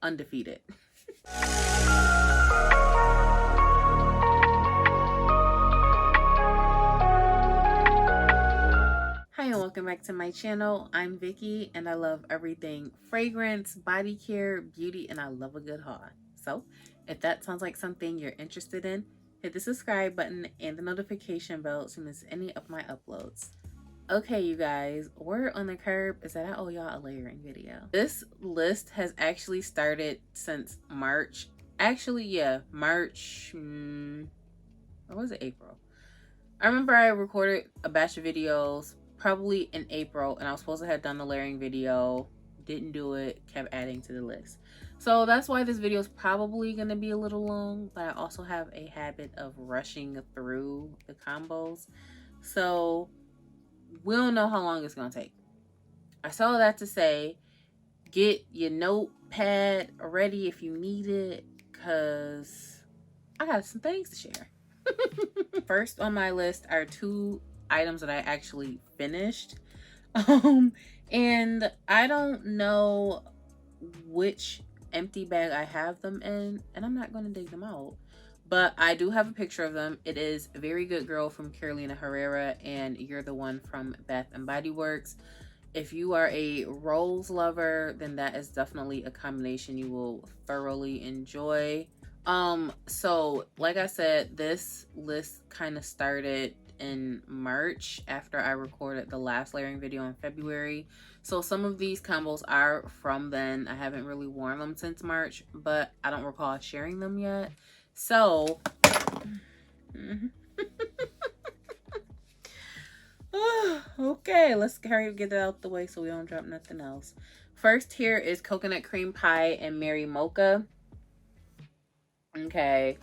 undefeated. Hi and welcome back to my channel. I'm Vicky and I love everything fragrance, body care, beauty, and I love a good haul. So if that sounds like something you're interested in, hit the subscribe button and the notification bell to miss any of my uploads. Okay, you guys, word on the curb is that I owe y'all a layering video. This list has actually started since March. Actually, yeah, March, or was it April? I remember I recorded a batch of videos probably in April, and I was supposed to have done the layering video. Didn't do it, kept adding to the list. So that's why this video is probably going to be a little long, but I also have a habit of rushing through the combos. So we don't know how long it's going to take. I saw that to say, get your notepad ready if you need it, because I got some things to share. First on my list are two items that I actually finished. And I don't know which empty bag I have them in, and I'm not going to dig them out. But I do have a picture of them. It is Very Good Girl from Carolina Herrera and You're the One from Bath and Body Works. If you are a rose lover, then that is definitely a combination you will thoroughly enjoy. So like I said, this list kind of started in March after I recorded the last layering video in February. So some of these combos are from then. I haven't really worn them since March, but I don't recall sharing them yet. So okay, let's get it out the way so we don't drop nothing else. First here is Coconut Cream Pie and Mary Mocha. Okay.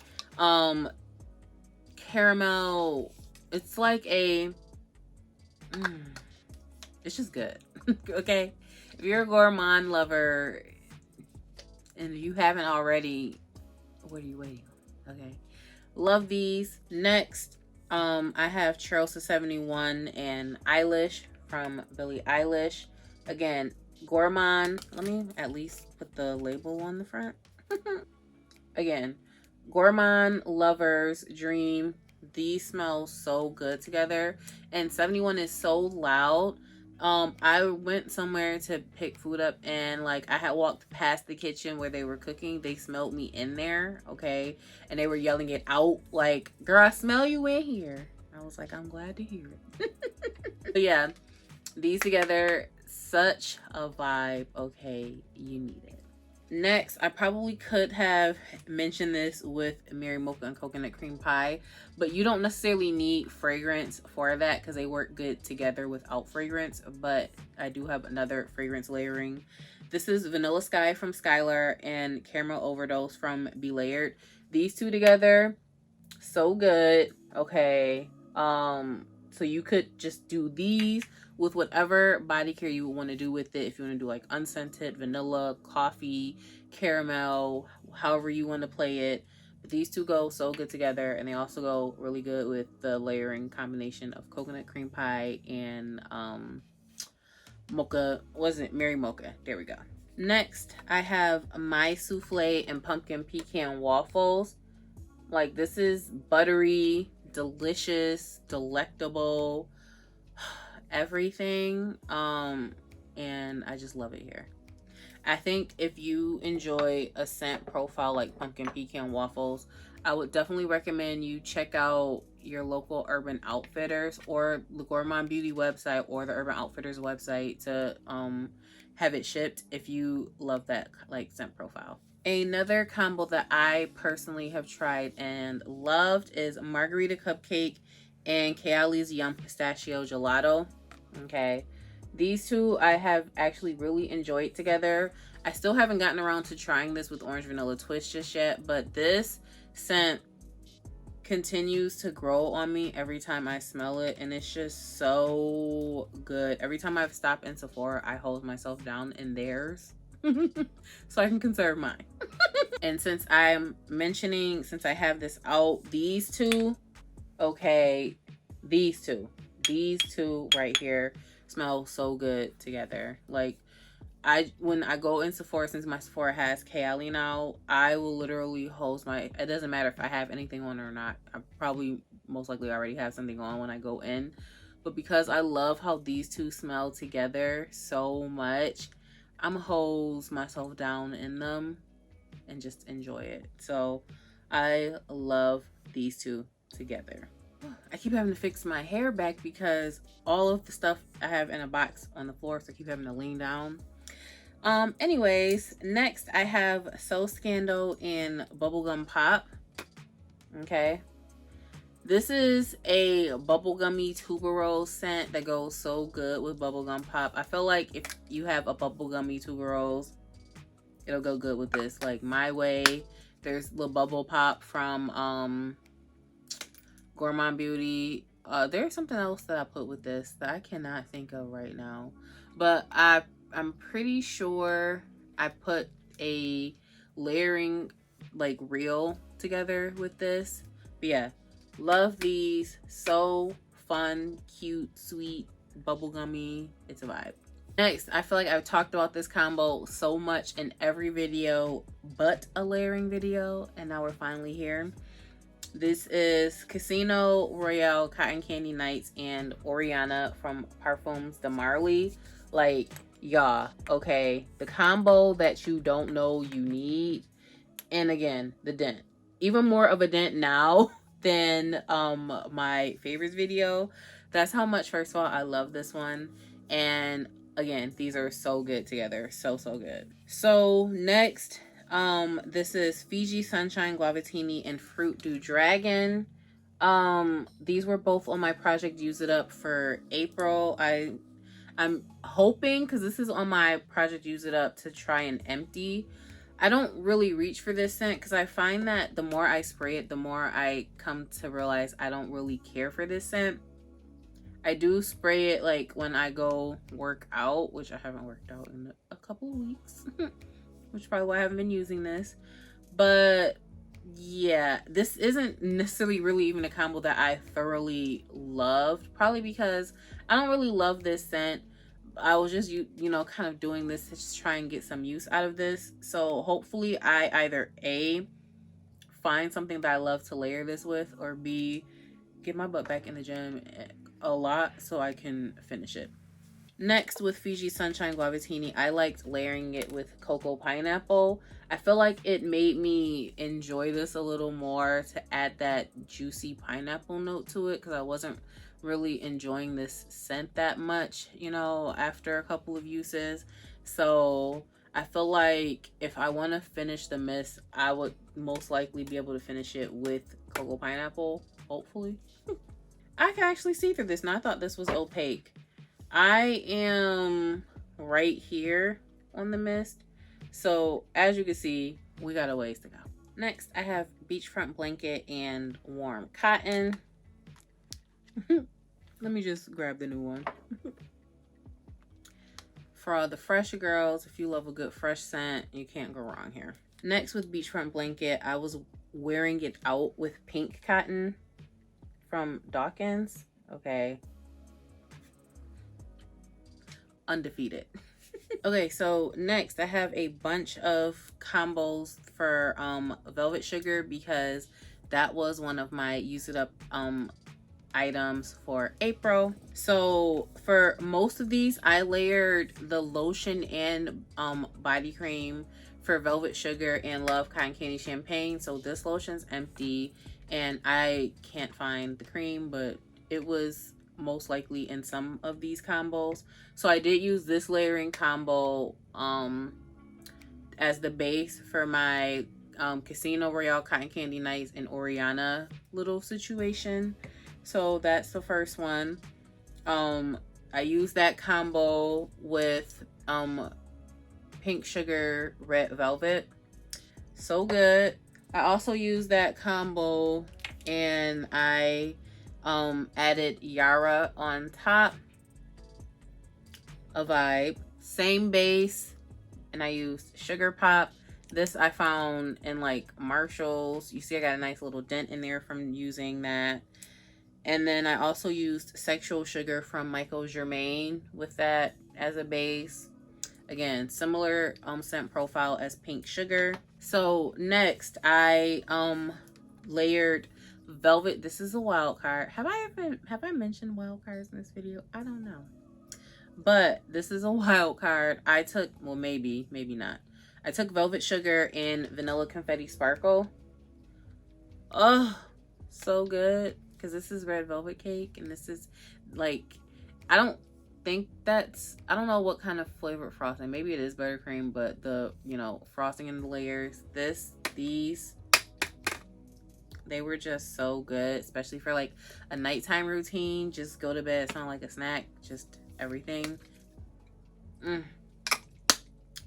Caramel, it's like a it's just good. Okay, if you're a gourmand lover and if you haven't already, what are you waiting on? Okay, love these. Next, I have Cheirosa 71 and Eilish from Billie Eilish. Again, gourmand. Let me at least put the label on the front. Again, gourmand lovers dream. These smell so good together, and 71 is so loud. I went somewhere to pick food up, and like I had walked past the kitchen where they were cooking. They smelled me in there, okay, and they were yelling it out like, girl, I smell you in here. I was like, I'm glad to hear it. But yeah, these together, such a vibe. Okay, you need it. Next, I probably could have mentioned this with Mary Mocha and Coconut Cream Pie, but you don't necessarily need fragrance for that because they work good together without fragrance. But I do have another fragrance layering. This is Vanilla Sky from Skylar and Caramel Overdose from Be Layered. These two together, so good. Okay, so you could just do these with whatever body care you want to do with it. If you want to do like unscented, vanilla, coffee, caramel, however you want to play it. But these two go so good together, and they also go really good with the layering combination of coconut cream pie and mocha. Wasn't Mary Mocha? There we go. Next, I have My Souffle and Pumpkin Pecan Waffles. Like, this is buttery, delicious, delectable, everything. And I just love it here. I think if you enjoy a scent profile like Pumpkin Pecan Waffles, I would definitely recommend you check out your local Urban Outfitters or the Gourmand Beauty website or the Urban Outfitters website to have it shipped if you love that like scent profile. Another combo that I personally have tried and loved is Margarita Cupcake and Kayali's Yum Pistachio Gelato. Okay, these two I have actually really enjoyed together. I still haven't gotten around to trying this with Orange Vanilla Twist just yet, but this scent continues to grow on me every time I smell it, and it's just so good. Every time I've stopped in Sephora, I hold myself down in theirs so I can conserve mine. And since I have this out, these two, okay, these two right here smell so good together. Like, when I go in Sephora, since my Sephora has Kayali now, I will literally host my, it doesn't matter if I have anything on or not. I probably most likely already have something on when I go in. But because I love how these two smell together so much, I'm gonna hose myself down in them and just enjoy it. So I love these two together. I keep having to fix my hair back because all of the stuff I have in a box on the floor, so I keep having to lean down. Anyways, next I have So Scandal in Bubblegum Pop. Okay. This is a bubblegummy tuberose scent that goes so good with bubblegum pop. I feel like if you have a bubblegummy tuberose, it'll go good with this. Like My Way. There's the Bubble Pop from Gourmand Beauty. There's something else that I put with this that I cannot think of right now. But I'm pretty sure I put a layering like reel together with this. But yeah, love these. So fun, cute, sweet, bubblegummy. It's a vibe. Next, I feel like I've talked about this combo so much in every video but a layering video, and now we're finally here. This is Casino Royale Cotton Candy Nights and Oriana from Parfums de Marly. Like, y'all, okay, the combo that you don't know you need. And again, the dent. Even more of a dent now than my favorites video. That's how much, first of all, I love this one. And again, these are so good together. So good. So next, this is Fiji Sunshine Guavatini and Fruit Dew Dragon. These were both on my Project Use It Up for April. I'm hoping, because this is on my Project Use It Up, to try and empty. I don't really reach for this scent because I find that the more I spray it, the more I come to realize I don't really care for this scent. I do spray it like when I go work out, which I haven't worked out in a couple of weeks, which is probably why I haven't been using this. But yeah, this isn't necessarily really even a combo that I thoroughly loved, probably because I don't really love this scent. I was just, you know, kind of doing this to just try and get some use out of this. So hopefully I either A, find something that I love to layer this with, or B, get my butt back in the gym a lot so I can finish it. Next, with Fiji Sunshine Guavatini, I liked layering it with Cocoa Pineapple. I feel like it made me enjoy this a little more to add that juicy pineapple note to it, because I wasn't really enjoying this scent that much, you know, after a couple of uses. So I feel like if I want to finish the mist, I would most likely be able to finish it with Cocoa Pineapple, hopefully. I can actually see through this. Now, I thought this was opaque. I am right here on the mist. So as you can see, we got a ways to go. Next, I have Beachfront Blanket and Warm Cotton. Let me just grab the new one. For all the fresh girls, if you love a good fresh scent, you can't go wrong here. Next, with Beachfront Blanket, I was wearing it out with Pink Cotton from Dawkins. Okay. Undefeated. Okay, so next I have a bunch of combos for Velvet Sugar, because that was one of my Use It Up items for April. So for most of these, I layered the lotion and body cream for Velvet Sugar and Love Cotton Candy Champagne. So this lotion's empty and I can't find the cream, but it was most likely in some of these combos. So I did use this layering combo as the base for my Casino Royale Cotton Candy Nights and Oriana little situation. So that's the first one. I used that combo with Pink Sugar Red Velvet. So good. I also used that combo and I added Yara on top. A vibe. Same base. And I used Sugar Pop. This I found in like Marshalls. You see I got a nice little dent in there from using that. And then I also used Sexual Sugar from Michael Germain with that as a base. Again, similar scent profile as Pink Sugar. So next I layered Velvet. This is a wild card. Have I mentioned wild cards in this video? I don't know. But this is a wild card. I took, well, maybe not. I took Velvet Sugar and Vanilla Confetti Sparkle. Oh, so good. Because this is red velvet cake. And this is like, I don't know what kind of flavored frosting. Maybe it is buttercream, but the, you know, frosting in the layers. These, they were just so good. Especially for like a nighttime routine. Just go to bed. It's not like a snack. Just everything.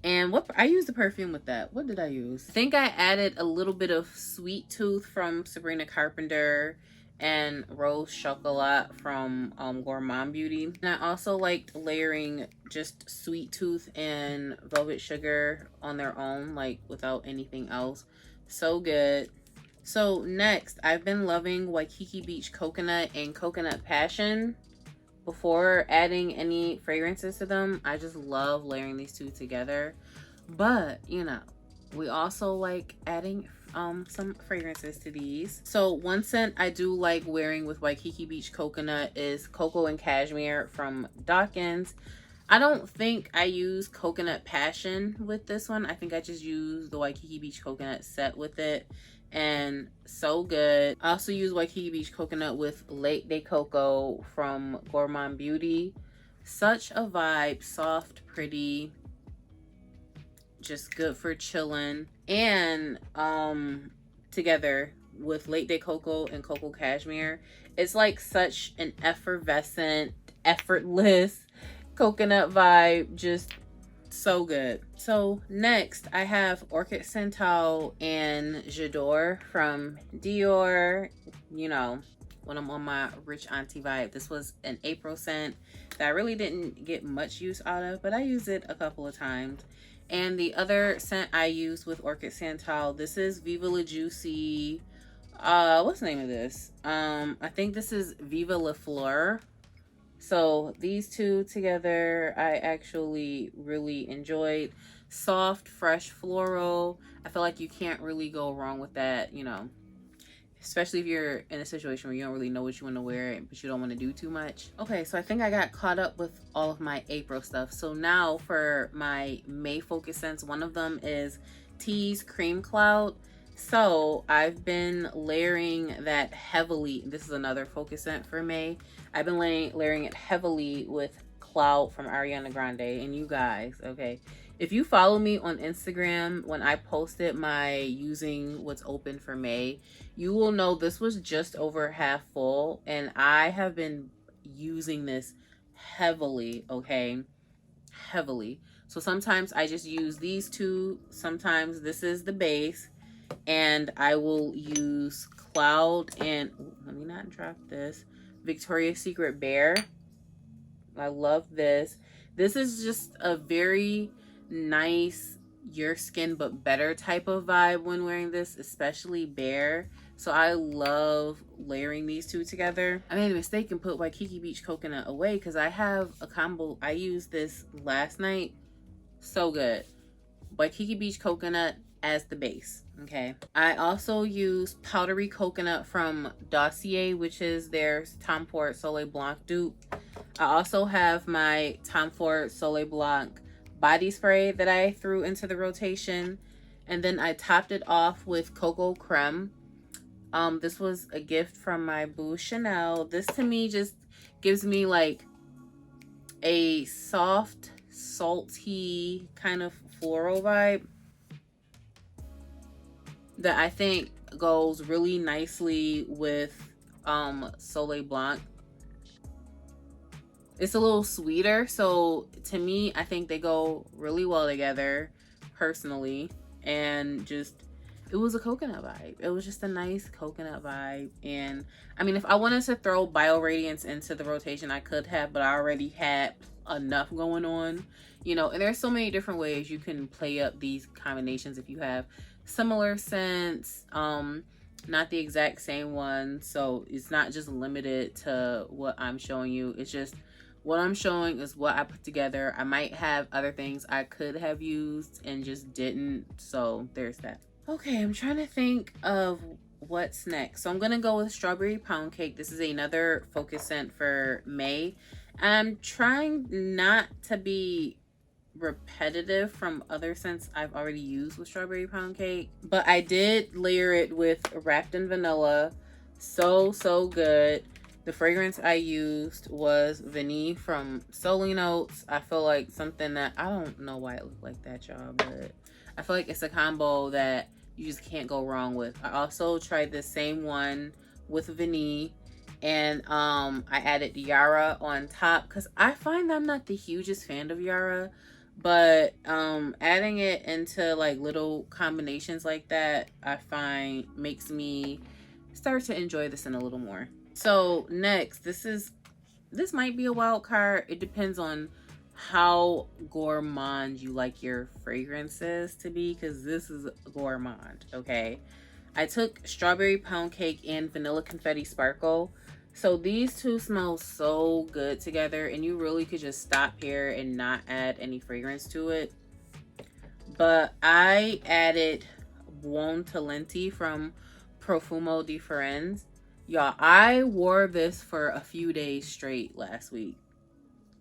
And what I used the perfume with that. What did I use? I think I added a little bit of Sweet Tooth from Sabrina Carpenter and Rose Chocolat from Gourmand Beauty. And I also liked layering just Sweet Tooth and Velvet Sugar on their own, like without anything else. So good. So next, I've been loving Waikiki Beach Coconut and Coconut Passion. Before adding any fragrances to them, I just love layering these two together. But, you know, we also like adding some fragrances to these. So one scent I do like wearing with Waikiki Beach Coconut is Cocoa and Cashmere from Dawkins. I don't think I use Coconut Passion with this one. I think I just use the Waikiki Beach Coconut set with it. And so good. I also use Waikiki Beach Coconut with Late Day Cocoa from Gourmand Beauty. Such a vibe. Soft, pretty. Just good for chilling. And together with Late Day Cocoa and Cocoa Cashmere, it's like such an effervescent, effortless coconut vibe. Just so good. So next I have Orchid Santal and J'adore from Dior. You know, when I'm on my rich auntie vibe. This was an April scent that I really didn't get much use out of, but I used it a couple of times. And the other scent I used with Orchid Santal, this is Viva La Juicy. What's the name of this? I think this is Viva La Fleur. So these two together, I actually really enjoyed. Soft, fresh floral. I feel like you can't really go wrong with that, you know, especially if you're in a situation where you don't really know what you want to wear, but you don't want to do too much. Okay, so I think I got caught up with all of my April stuff. So now for my May focus scents, one of them is Tease Cream Cloud. So I've been layering that heavily. This is another focus scent for May. I've been layering it heavily with Cloud from Ariana Grande. And you guys, okay, if you follow me on Instagram, when I posted my using what's open for May, you will know this was just over half full. And I have been using this heavily, okay? Heavily. So sometimes I just use these two. Sometimes this is the base. And I will use Cloud and, ooh, let me not drop this, Victoria's Secret Bear. I love this. This is just a very nice, your skin but better type of vibe when wearing this, especially Bear. So I love layering these two together. I made a mistake and put Waikiki Beach Coconut away because I have a combo. I used this last night. So good. Waikiki Beach Coconut as the base. Okay, I also use Powdery Coconut from Dossier, which is their Tom Ford Soleil Blanc dupe. I also have my Tom Ford Soleil Blanc body spray that I threw into the rotation, and then I topped it off with Cocoa Creme. This was a gift from my boo Chanel. This to me just gives me like a soft, salty kind of floral vibe that I think goes really nicely with Soleil Blanc. It's a little sweeter, so to me, I think they go really well together, personally. And just, it was a coconut vibe. It was just a nice coconut vibe. And I mean, if I wanted to throw Bio Radiance into the rotation, I could have, but I already had enough going on, you know. And there's so many different ways you can play up these combinations if you have similar scents, not the exact same one. So it's not just limited to what I'm showing you. It's just what I'm showing is what I put together. I might have other things I could have used and just didn't, so there's that. Okay, I'm trying to think of what's next. So I'm gonna go with strawberry pound cake. This is another focus scent for May. I'm trying not to be repetitive from other scents I've already used with strawberry pound cake, but I did layer it with wrapped in vanilla. So good. The fragrance I used was Vanille from Soleil Notes. I feel like something that, I don't know why it looked like that, y'all, but I feel like it's a combo that you just can't go wrong with. I also tried the same one with Vanille, and I added Yara on top because I find I'm not the hugest fan of Yara, but adding it into like little combinations like that, I find makes me start to enjoy this in a little more. So next, this might be a wild card. It depends on how gourmand you like your fragrances to be, because this is gourmand. Okay, I took strawberry pound cake and vanilla confetti sparkle. So these two smell so good together, and you really could just stop here and not add any fragrance to it. But I added Buon Talenti from Profumo di Firenze. Y'all, I wore this for a few days straight last week.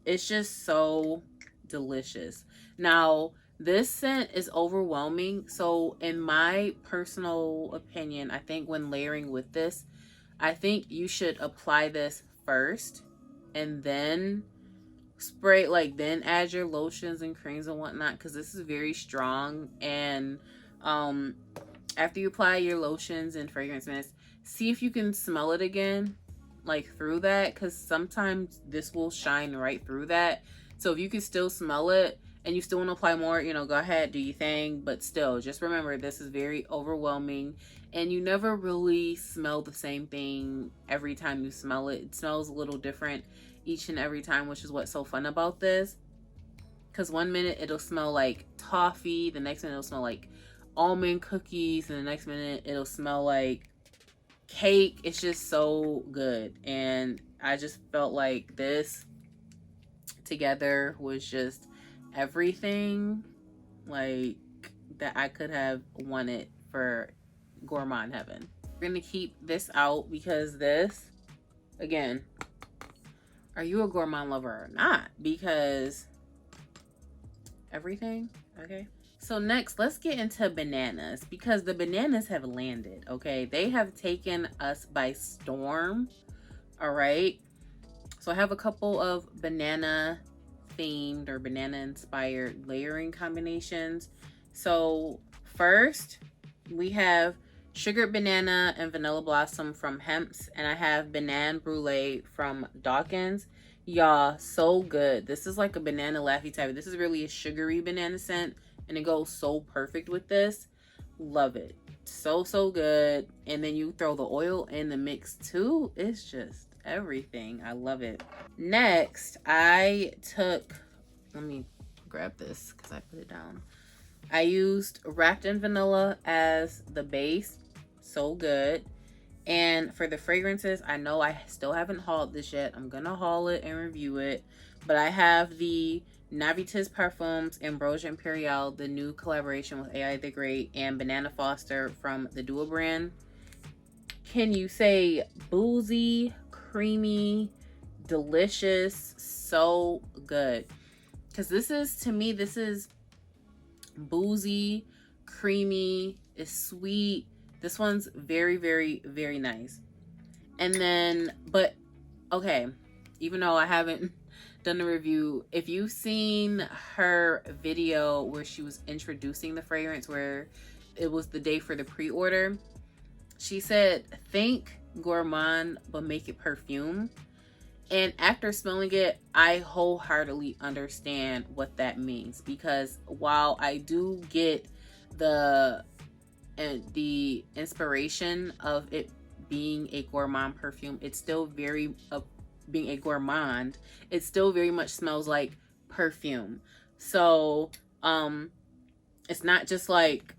It's just so delicious. Now, this scent is overwhelming. So in my personal opinion, I think when layering with this, I think you should apply this first and then spray, like then add your lotions and creams and whatnot, because this is very strong. And after you apply your lotions and fragrance mist, see if you can smell it again, like through that, because sometimes this will shine right through that. So if you can still smell it and you still want to apply more, you know, go ahead, do your thing. But still, just remember, this is very overwhelming, and you never really smell the same thing every time you smell it. It smells a little different each and every time, which is what's so fun about this. Because one minute it'll smell like toffee, the next minute it'll smell like almond cookies, and the next minute it'll smell like cake. It's just so good, and I just felt like this together was just everything like that I could have wanted for gourmand heaven. We're gonna keep this out because this, again, are you a gourmand lover or not? Because everything. Okay, so next, let's get into bananas, because the bananas have landed. Okay, they have taken us by storm. All right, so I have a couple of banana themed or banana inspired layering combinations. So first we have sugared banana and vanilla blossom from Hemp's, and I have banana brulee from Dawkins. Y'all, so good. This is like a banana laffy type. This is really a sugary banana scent, and it goes so perfect with this. Love it. So good. And then you throw the oil in the mix too. It's just everything. I love it. Next, I took, let me grab this because I put it down. I used wrapped in vanilla as the base. So good. And for the fragrances, I know I still haven't hauled this yet. I'm gonna haul it and review it. But I have the Navitas Parfums Ambrosia Imperial, the new collaboration with AI the Great, and Banana Foster from the Duo brand. Can you say boozy, creamy, delicious, so good? Because this is, to me, this is boozy, creamy, it's sweet. This one's very nice. And then, but okay, even though I haven't done the review, if you've seen her video where she was introducing the fragrance, where it was the day for the pre-order, she said, think gourmand, but make it perfume. And after smelling it, I wholeheartedly understand what that means, because while I do get the inspiration of it being a gourmand perfume, it's still very being a gourmand, it still very much smells like perfume. So it's not just like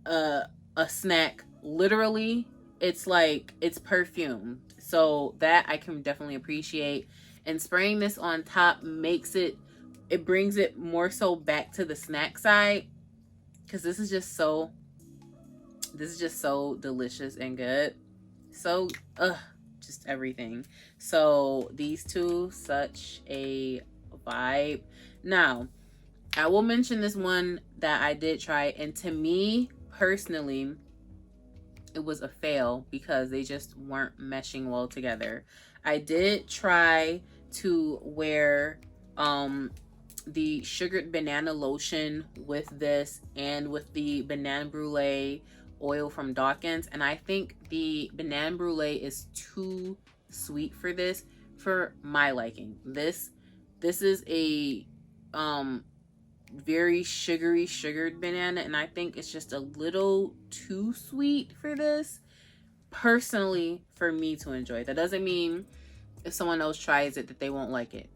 a snack, literally. It's like, it's perfume. So that I can definitely appreciate. And spraying this on top makes it, it brings it more so back to the snack side, because this is just so delicious and good. So just everything. So these two, such a vibe. Now I will mention this one that I did try, and to me personally it was a fail because they just weren't meshing well together. I did try to wear the sugared banana lotion with this and with the banana brulee oil from Dawkins, and I think the banana brulee is too sweet for this, for my liking. This is a very sugared banana, and I think it's just a little too sweet for this, personally, for me to enjoy. That doesn't mean if someone else tries it that they won't like it,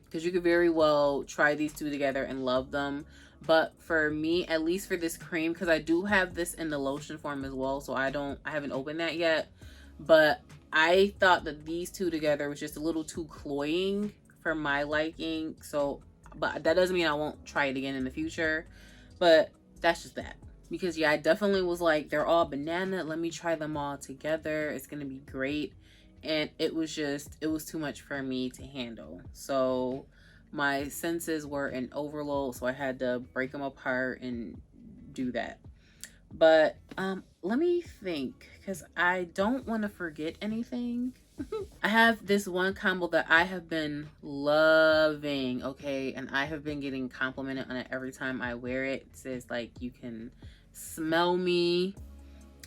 because you could very well try these two together and love them. But for me, at least for this cream, because I do have this in the lotion form as well, so I haven't opened that yet, but I thought that these two together was just a little too cloying for my liking. So, but that doesn't mean I won't try it again in the future, but that's just that. Because yeah, I definitely was like, they're all banana, let me try them all together, it's gonna be great. And it was too much for me to handle. So my senses were in overload, so I had to break them apart and do that. But let me think, because I don't want to forget anything. I have this one combo that I have been loving, okay, and I have been getting complimented on it every time I wear it. It says like, you can smell me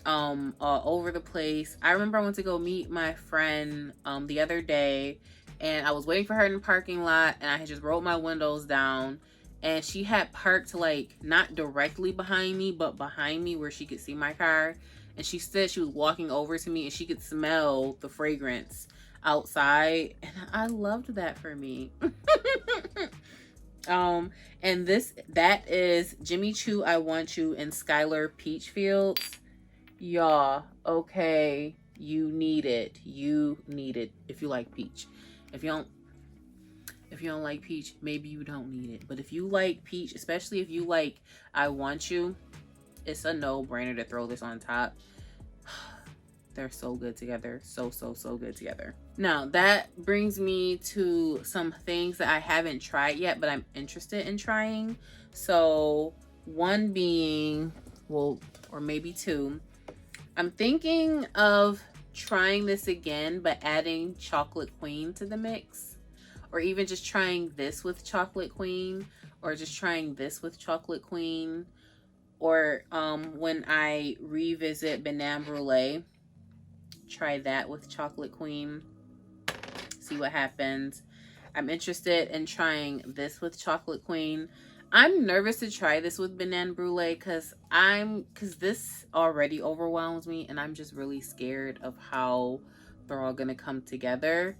all over the place. I remember I went to go meet my friend the other day, and I was waiting for her in the parking lot, and I had just rolled my windows down, and she had parked like not directly behind me, but behind me where she could see my car. And she said she was walking over to me and she could smell the fragrance outside, and I loved that for me. And that is Jimmy Choo I Want You and Skylar Peachfields. Y'all, okay, you need it. You need it if you like peach. If you don't like peach, maybe you don't need it. But if you like peach, especially if you like I Want You, it's a no-brainer to throw this on top. They're so good together. So good together. Now, that brings me to some things that I haven't tried yet, but I'm interested in trying. So, one being, well, or maybe two, I'm thinking of trying this again, but adding Chocolate Queen to the mix. Or even just trying this with Chocolate Queen, or just trying this with Chocolate Queen. Or when I revisit Banana Brulee, try that with Chocolate Queen, see what happens. I'm interested in trying this with Chocolate Queen. I'm nervous to try this with Banana Brulee because this already overwhelms me, and I'm just really scared of how they're all gonna come together.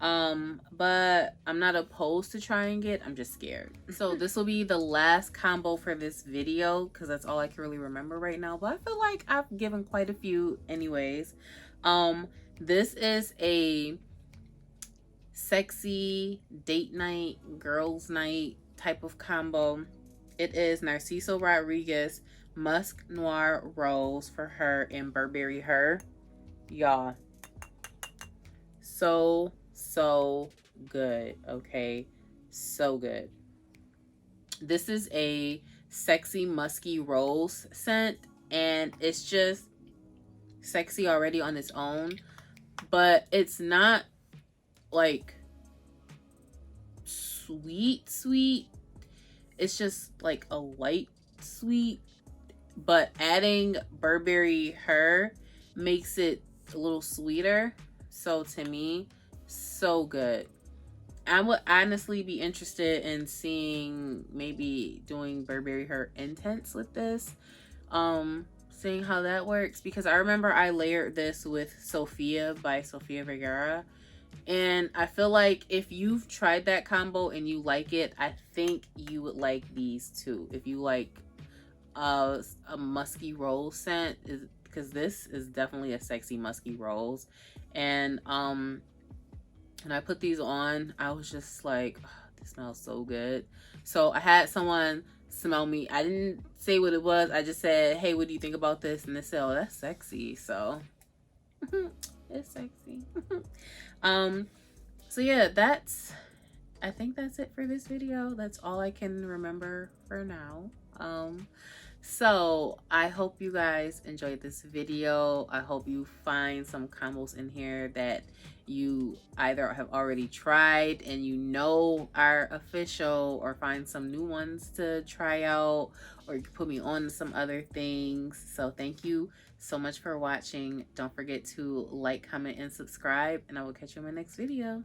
But I'm not opposed to trying it, I'm just scared. So this will be the last combo for this video because that's all I can really remember right now, but I feel like I've given quite a few anyways. This is a sexy date night, girls night type of combo. It is Narciso Rodriguez Musk Noir Rose for her and Burberry Her. Y'all, so good, okay? So good. This is a sexy musky rose scent, and it's just sexy already on its own, but it's not like sweet. It's just like a light sweet, but adding Burberry Her makes it a little sweeter. So to me, so good. I would honestly be interested in seeing, maybe doing Burberry Her Intense with this, seeing how that works, because I remember I layered this with Sophia by Sofia Vergara, and I feel like if you've tried that combo and you like it, I think you would like these too. If you like a musky rose scent, because this is definitely a sexy musky rose. And and I put these on. I was just like, oh, this smells so good. So I had someone smell me. I didn't say what it was. I just said, hey, what do you think about this? And they said, oh, that's sexy. So it's sexy. So yeah, I think that's it for this video. That's all I can remember for now. So I hope you guys enjoyed this video. I hope you find some combos in here that you either have already tried and you know are official, or find some new ones to try out, or you can put me on some other things. So thank you so much for watching. Don't forget to like, comment, and subscribe, and I will catch you in my next video.